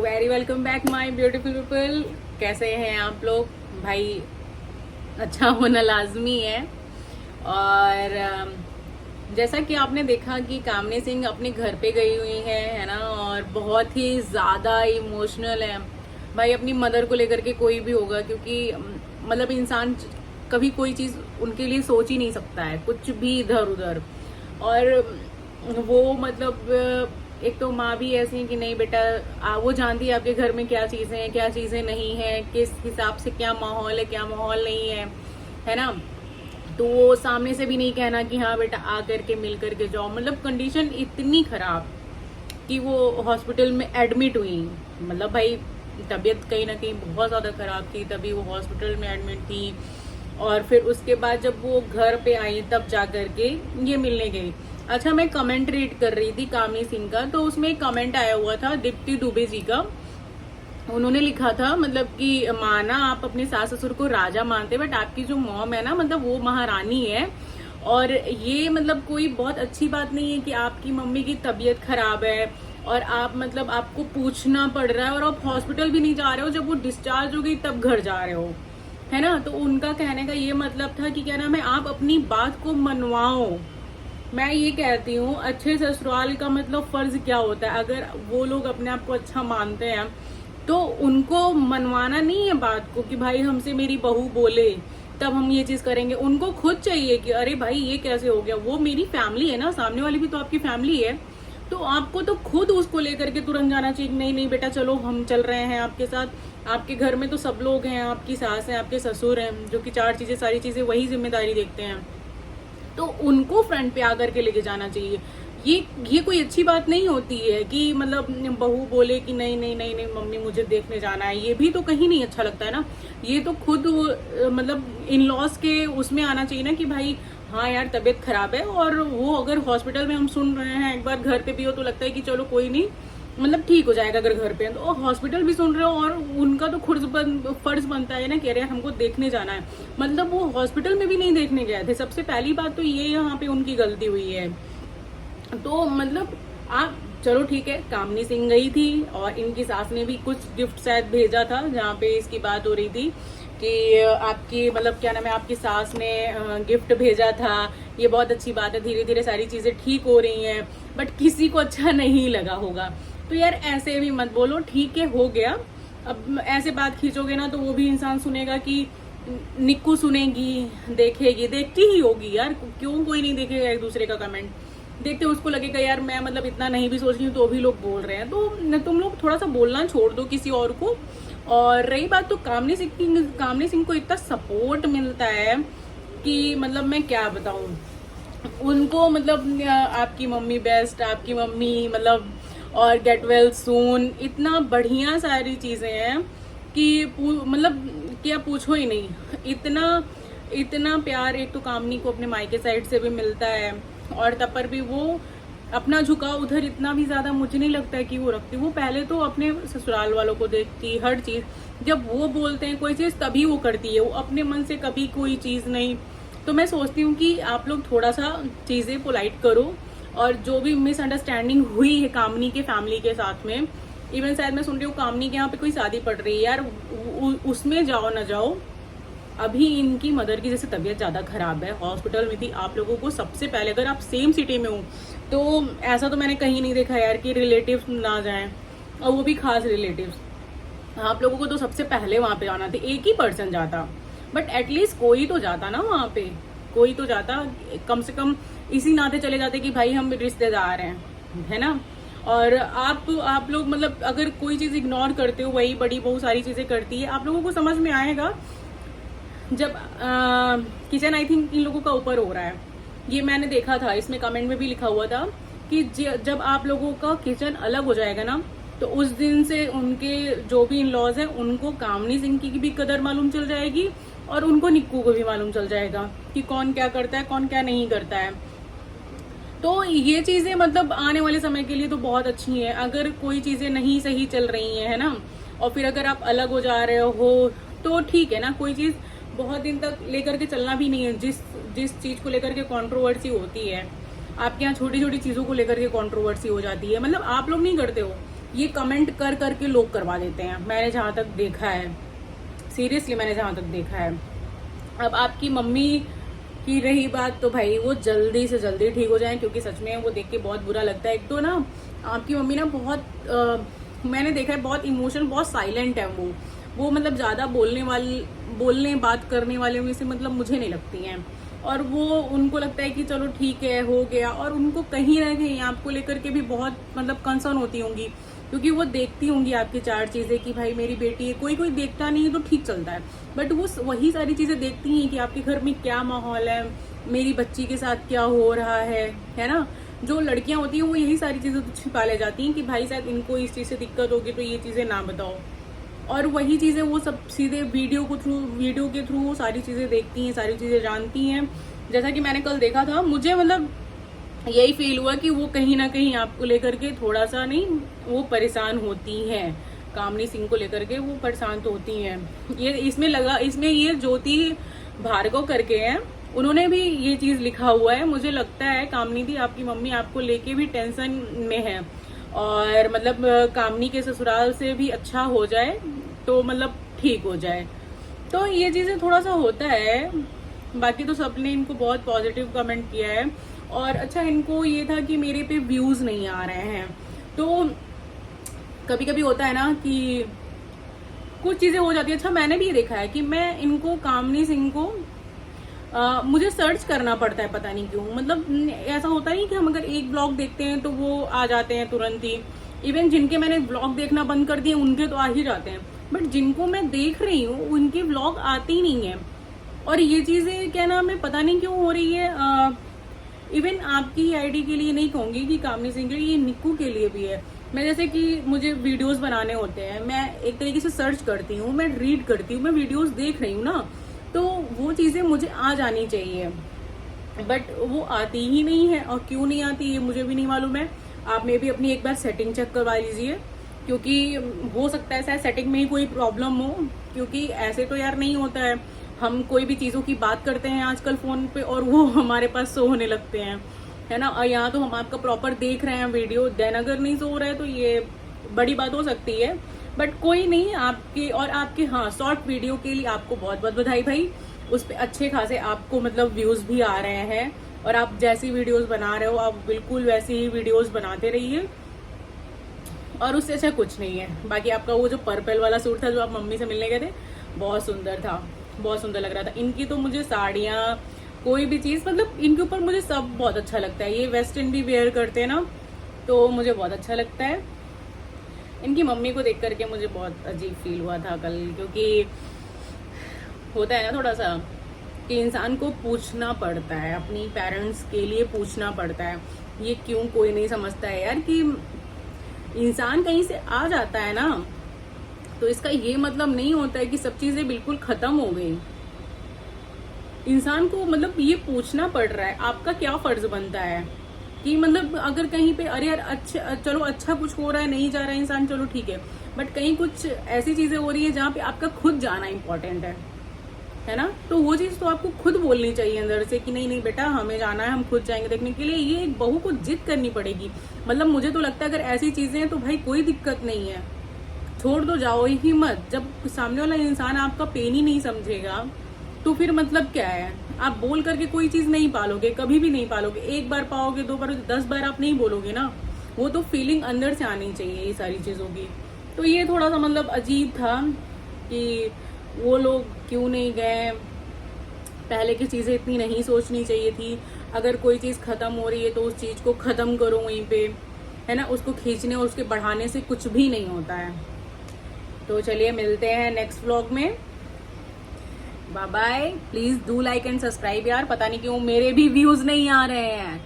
Very welcome back my beautiful people. कैसे हैं आप लोग भाई? अच्छा होना लाजमी है। और जैसा कि आपने देखा कि कामनी सिंह अपने घर पे गई हुई है ना, और बहुत ही ज़्यादा इमोशनल है भाई। अपनी मदर को लेकर के कोई भी होगा, क्योंकि मतलब इंसान कभी कोई चीज़ उनके लिए सोच ही नहीं सकता है, कुछ भी इधर उधर। और वो मतलब एक तो माँ भी ऐसी है कि नहीं बेटा, वो जानती है आपके घर में क्या चीजें हैं, क्या चीजें नहीं है, किस हिसाब से क्या माहौल है, क्या माहौल नहीं है ना। तो वो सामने से भी नहीं कहना कि हाँ बेटा आ करके मिल करके जाओ। मतलब कंडीशन इतनी खराब कि वो हॉस्पिटल में एडमिट हुई। मतलब भाई तबीयत कहीं ना कहीं बहुत ज़्यादा खराब थी, तभी वो हॉस्पिटल में एडमिट थी। और फिर उसके बाद जब वो घर पे आई तब जा करके ये मिलने गई। अच्छा, मैं कमेंट रीड कर रही थी कामनी सिंह का, तो उसमें एक कमेंट आया हुआ था दीप्ति दुबे जी का। उन्होंने लिखा था मतलब कि माना आप अपने सास ससुर को राजा मानते, बट आपकी जो मॉम है ना, मतलब वो महारानी है। और ये मतलब कोई बहुत अच्छी बात नहीं है कि आपकी मम्मी की तबीयत खराब है और आप मतलब आपको पूछना पड़ रहा है, और आप हॉस्पिटल भी नहीं जा रहे हो, जब वो डिस्चार्ज हो गई तब घर जा रहे हो, है ना। तो उनका कहने का ये मतलब था कि क्या नाम है, आप अपनी बात को मनवाओ। मैं ये कहती हूँ अच्छे ससुराल का मतलब फर्ज क्या होता है। अगर वो लोग अपने आप को अच्छा मानते हैं तो उनको मनवाना नहीं है बात को कि भाई हमसे मेरी बहू बोले तब हम ये चीज करेंगे। उनको खुद चाहिए कि अरे भाई ये कैसे हो गया, वो मेरी फैमिली है ना, सामने वाली भी तो आपकी फैमिली है। तो आपको तो खुद उसको लेकर के तुरंत जाना चाहिए। नहीं नहीं बेटा चलो हम चल रहे हैं आपके साथ, आपके घर में तो सब लोग हैं, आपकी सास है, आपके ससुर हैं, जो कि चार चीजें सारी चीजें वही जिम्मेदारी देखते हैं। तो उनको फ्रंट पे आकर के लेके जाना चाहिए। ये कोई अच्छी बात नहीं होती है कि मतलब बहू बोले कि नहीं नहीं नहीं नहीं मम्मी मुझे देखने जाना है। ये भी तो कहीं नहीं अच्छा लगता है ना। ये तो खुद मतलब इन लॉज के उसमें आना चाहिए ना कि भाई हाँ यार तबीयत खराब है, और वो अगर हॉस्पिटल में हम सुन रहे हैं, एक बार घर पे भी हो तो लगता है कि चलो कोई नहीं मतलब ठीक हो जाएगा अगर घर पे है। तो हॉस्पिटल भी सुन रहे हो और उनका तो फर्ज बनता है ना कि अरे हमको देखने जाना है। मतलब वो हॉस्पिटल में भी नहीं देखने गए थे। सबसे पहली बात तो ये यहाँ पे उनकी गलती हुई है। तो मतलब आप चलो ठीक है, कामनी सिंह गई थी और इनकी सास ने भी कुछ गिफ्ट शायद भेजा था, जहाँ पे इसकी बात हो रही थी कि आपकी मतलब क्या नाम है, आपकी सास ने गिफ्ट भेजा था। ये बहुत अच्छी बात है, धीरे धीरे सारी चीजें ठीक हो रही हैं। बट किसी को अच्छा नहीं लगा होगा। तो यार ऐसे भी मत बोलो, ठीक है हो गया। अब ऐसे बात खींचोगे ना तो वो भी इंसान सुनेगा कि निक्कू सुनेगी, देखेगी, देखती ही होगी यार। क्यों कोई नहीं देखेगा एक दूसरे का कमेंट? देखते उसको लगेगा यार मैं मतलब इतना नहीं भी सोच रही हूँ तो भी लोग बोल रहे हैं। तो तुम लोग थोड़ा सा बोलना छोड़ दो किसी और को। और रही बात तो कामनी सिंह को इतना सपोर्ट मिलता है कि मतलब मैं क्या बताऊं उनको। मतलब आपकी मम्मी बेस्ट, आपकी मम्मी मतलब और गेट वेल सून, इतना बढ़िया सारी चीजें हैं कि मतलब क्या पूछो ही नहीं। इतना इतना प्यार एक तो कामनी को अपने मायके साइड से भी मिलता है, और तब पर भी वो अपना झुकाव उधर इतना भी ज्यादा मुझे नहीं लगता है कि वो रखती। वो पहले तो अपने ससुराल वालों को देखती, हर चीज जब वो बोलते हैं कोई चीज तभी वो करती है, वो अपने मन से कभी कोई चीज नहीं। तो मैं सोचती हूँ कि आप लोग थोड़ा सा चीजें पोलाइट करो। और जो भी मिसअंडरस्टैंडिंग हुई है कामनी के फैमिली के साथ में, इवन शायद मैं सुन रही हूँ कामनी के यहाँ पे कोई शादी पड़ रही है यार, उसमें जाओ ना जाओ। अभी इनकी मदर की जैसे तबीयत ज्यादा खराब है, हॉस्पिटल में थी। आप लोगों को सबसे पहले, अगर आप सेम सिटी में हो तो ऐसा तो मैंने कहीं नहीं देखा यार कि रिलेटिव्स ना जाएं, और वो भी खास रिलेटिव्स। आप लोगों को तो सबसे पहले वहां पे जाना था। एक ही पर्सन जाता, बट एटलीस्ट कोई तो जाता ना वहां पे, कोई तो जाता। कम से कम इसी नाते चले जाते कि भाई हम रिश्तेदार हैं, है ना। और आप लोग मतलब अगर कोई चीज इग्नोर करते हो, वही बड़ी बहुत सारी चीजें करती है। आप लोगों को समझ में आएगा जब किचन आई थिंक इन लोगों का ऊपर हो रहा है। ये मैंने देखा था, इसमें कमेंट में भी लिखा हुआ था कि जब आप लोगों का किचन अलग हो जाएगा ना, तो उस दिन से उनके जो भी इन लॉज हैं उनको कामनी सिंह की भी कदर मालूम चल जाएगी, और उनको निक्कू को भी मालूम चल जाएगा कि कौन क्या करता है, कौन क्या नहीं करता है। तो ये चीजें मतलब आने वाले समय के लिए तो बहुत अच्छी हैं। अगर कोई चीजें नहीं सही चल रही हैं, है ना, और फिर अगर आप अलग हो जा रहे हो तो ठीक है ना। कोई चीज बहुत दिन तक लेकर के चलना भी नहीं है। जिस चीज को लेकर के कंट्रोवर्सी होती है, आपके यहाँ छोटी छोटी चीजों को लेकर के कंट्रोवर्सी हो जाती है। मतलब आप लोग नहीं करते हो, ये कमेंट कर करके लोग करवा देते हैं, मैंने जहाँ तक देखा है, सीरियसली मैंने जहाँ तक देखा है। अब आपकी मम्मी की रही बात, तो भाई वो जल्दी से जल्दी ठीक हो जाए, क्योंकि सच में वो देख के बहुत बुरा लगता है। एक तो ना आपकी मम्मी ना बहुत मैंने देखा है बहुत इमोशनल, बहुत साइलेंट है वो मतलब ज्यादा बोलने बात करने वाले में से मतलब मुझे नहीं लगती हैं। और वो उनको लगता है कि चलो ठीक है हो गया, और उनको कहीं ना कहीं आपको लेकर के भी बहुत मतलब कंसर्न होती होंगी, क्योंकि वो देखती होंगी आपकी 4 चीजें कि भाई मेरी बेटी है। कोई देखता नहीं है तो ठीक चलता है, बट वो वही सारी चीजें देखती हैं कि आपके घर में क्या माहौल है, मेरी बच्ची के साथ क्या हो रहा है ना। जो लड़कियां होती हैं वो यही सारी चीजें तो छिपा ले जाती हैं कि भाई शायद इनको इस चीज से दिक्कत होगी तो ये चीजें ना बताओ, और वही चीजें वो सब सीधे वीडियो के थ्रू सारी चीजें देखती हैं, सारी चीजें जानती हैं। जैसा कि मैंने कल देखा था, मुझे मतलब यही फील हुआ कि वो कहीं ना कहीं आपको लेकर के थोड़ा सा नहीं, वो परेशान होती हैं, कामनी सिंह को लेकर के वो परेशान तो होती हैं। इसमें ये ज्योति भार्गव करके हैं, उन्होंने भी ये चीज लिखा हुआ है। मुझे लगता है कामनी दी आपकी मम्मी आपको लेके भी टेंशन में है, और मतलब कामनी के ससुराल से भी अच्छा हो जाए तो मतलब ठीक हो जाए, तो ये चीजें थोड़ा सा होता है। बाकी तो सबने इनको बहुत पॉजिटिव कमेंट किया है। और अच्छा, इनको ये था कि मेरे पे व्यूज नहीं आ रहे हैं, तो कभी कभी होता है ना कि कुछ चीजें हो जाती है। अच्छा, मैंने भी ये देखा है कि मैं इनको कामनी सिंह को मुझे सर्च करना पड़ता है, पता नहीं क्यों। मतलब ऐसा होता नहीं कि हम अगर एक ब्लॉग देखते हैं तो वो आ जाते हैं तुरंत ही। इवन जिनके मैंने ब्लॉग देखना बंद कर दिए उनके तो आ ही जाते हैं, बट जिनको मैं देख रही हूँ उनके ब्लॉग आते ही नहीं है। और ये चीजें क्या नाम है, पता नहीं क्यों हो रही है। इवन आपकी आईडी के लिए नहीं कहूंगी कि कामनी सिंह के लिए, ये निक्कू के लिए भी है। मैं जैसे कि मुझे वीडियोस बनाने होते हैं, मैं एक तरीके से सर्च करती हूँ, मैं रीड करती हूँ, मैं वीडियोस देख रही हूँ ना, तो वो चीजें मुझे आ जानी चाहिए, बट वो आती ही नहीं है। और क्यों नहीं आती ये मुझे भी नहीं मालूम है। आप में भी अपनी एक बार सेटिंग चेक करवा लीजिए, क्योंकि हो सकता है शायद सेटिंग में ही कोई प्रॉब्लम हो, क्योंकि ऐसे तो यार नहीं होता है। हम कोई भी चीजों की बात करते हैं आजकल फोन पे और वो हमारे पास शो होने लगते हैं, है ना। और यहाँ तो हम आपका प्रॉपर देख रहे हैं वीडियो, देन अगर नहीं शो हो रहा है तो ये बड़ी बात हो सकती है। बट कोई नहीं, आपके हाँ शॉर्ट वीडियो के लिए आपको बहुत बहुत बधाई भाई। उस पर अच्छे खासे आपको मतलब व्यूज भी आ रहे हैं, और आप जैसी वीडियोस बना रहे हो आप बिल्कुल वैसी ही वीडियोस बनाते रहिए, और उससे अच्छा कुछ नहीं है। बाकी आपका वो जो पर्पल वाला सूट था जो आप मम्मी से मिलने गए थे, बहुत सुंदर था, बहुत सुंदर लग रहा था। इनकी तो मुझे साड़ियाँ, कोई भी चीज मतलब इनके ऊपर मुझे सब बहुत अच्छा लगता है। ये वेस्टर्न भी वेयर करते हैं ना, तो मुझे बहुत अच्छा लगता है। इनकी मम्मी को देख करके मुझे बहुत अजीब फील हुआ था कल, क्योंकि होता है ना थोड़ा सा कि इंसान को पूछना पड़ता है, अपनी पेरेंट्स के लिए पूछना पड़ता है। ये क्यों कोई नहीं समझता है यार कि इंसान कहीं से आ जाता है ना, तो इसका ये मतलब नहीं होता है कि सब चीजें बिल्कुल खत्म हो गई। इंसान को मतलब ये पूछना पड़ रहा है, आपका क्या फर्ज बनता है कि मतलब अगर कहीं पे अरे यार अच्छा, चलो अच्छा कुछ हो रहा है, नहीं जा रहा है इंसान, चलो ठीक है, बट कहीं कुछ ऐसी चीजें हो रही है जहाँ पे आपका खुद जाना इम्पोर्टेंट है ना। तो वो चीज तो आपको खुद बोलनी चाहिए अंदर से कि नहीं नहीं बेटा हमें जाना है, हम खुद जाएंगे देखने के लिए। ये एक बहू को जिद करनी पड़ेगी। मतलब मुझे तो लगता है अगर ऐसी चीजें हैं तो भाई कोई दिक्कत नहीं है, छोड़ दो, जाओ ही मत। जब सामने वाला इंसान आपका पेन ही नहीं समझेगा तो फिर मतलब क्या है। आप बोल करके कोई चीज नहीं पालोगे, कभी भी नहीं पालोगे। एक बार पाओगे, 2 बार, 10 बार आप नहीं बोलोगे ना। वो तो फीलिंग अंदर से आनी चाहिए ये सारी चीजों की। तो ये थोड़ा सा मतलब अजीब था कि वो लोग क्यों नहीं गए। पहले की चीजें इतनी नहीं सोचनी चाहिए थी। अगर कोई चीज खत्म हो रही है तो उस चीज को खत्म करो वहीं पे, है ना। उसको खींचने और उसके बढ़ाने से कुछ भी नहीं होता है। तो चलिए मिलते हैं नेक्स्ट व्लॉग में। Bye bye. Please do like and subscribe यार, पता नहीं क्यों मेरे भी व्यूज नहीं आ रहे हैं।